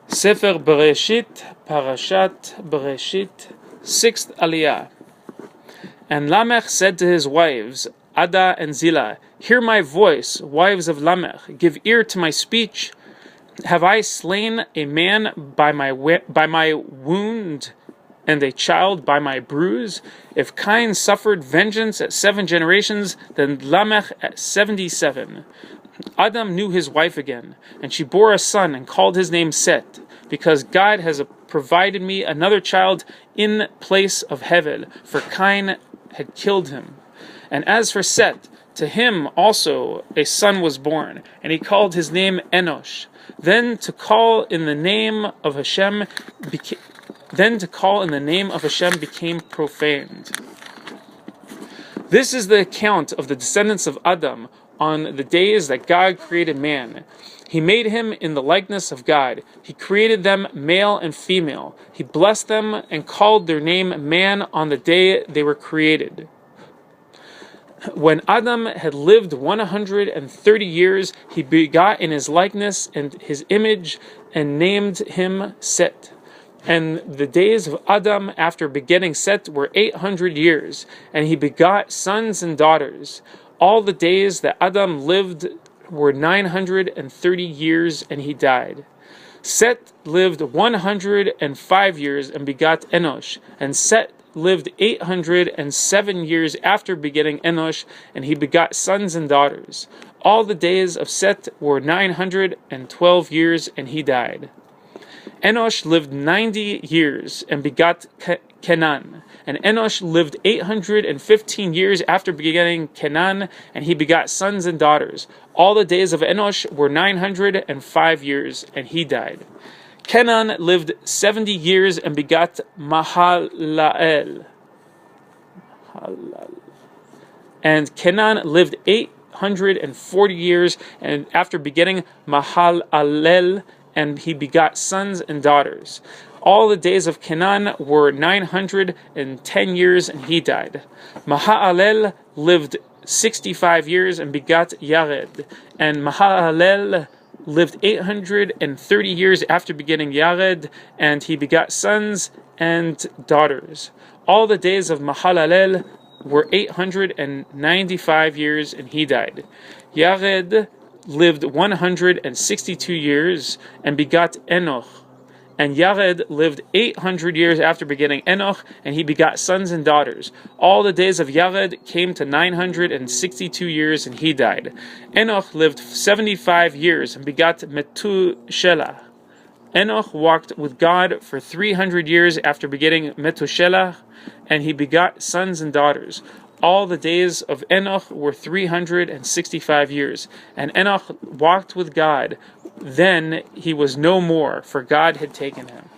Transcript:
Sefer Bereshit, Parashat Bereshit, 6th Aliyah. And Lamech said to his wives, Ada and Zillah, hear my voice, wives of Lamech, give ear to my speech. Have I slain a man by my wound, and a child by my bruise? If Cain suffered vengeance at 7 generations, then Lamech at 77. Adam knew his wife again, and she bore a son and called his name Set, because God has provided me another child in place of Hevel, for Cain had killed him. And as for Set, to him also a son was born, and he called his name Enosh. Then to call in the name of Hashem became profaned. This is the account of the descendants of Adam on the days that God created man. He made him in the likeness of God. He created them male and female. He blessed them and called their name man on the day they were created. When Adam had lived 130 years, he begot in his likeness and his image and named him Set. And the days of Adam after begetting Set were 800 years, and he begot sons and daughters. All the days that Adam lived were 930 years, and he died. Set lived 105 years and begot Enosh, and Set lived 807 years after begetting Enosh, and he begot sons and daughters. All the days of Set were 912 years, and he died. Enosh lived 90 years and begot Kenan. And Enosh lived 815 years after begetting Kenan, and he begot sons and daughters. All the days of Enosh were 905 years, and he died. Kenan lived 70 years and begot Mahalalel. And Kenan lived 840 years, and after begetting Mahalalel, and he begot sons and daughters. All the days of Kenan were 910 years, and he died. Mahalalel lived 65 years and begot Yared. And Mahalalel lived 830 years after begetting Yared, and he begot sons and daughters. All the days of Mahalalel were 895 years, and he died. Yared lived 162 years and begot Enoch. And Yared lived 800 years after begetting Enoch, and he begot sons and daughters. All the days of Yared came to 962 years, and he died. Enoch lived 75 years and begot Metushelah. Enoch walked with God for 300 years after begetting Metushelah, and he begot sons and daughters. All the days of Enoch were 365 years, and Enoch walked with God. Then he was no more, for God had taken him.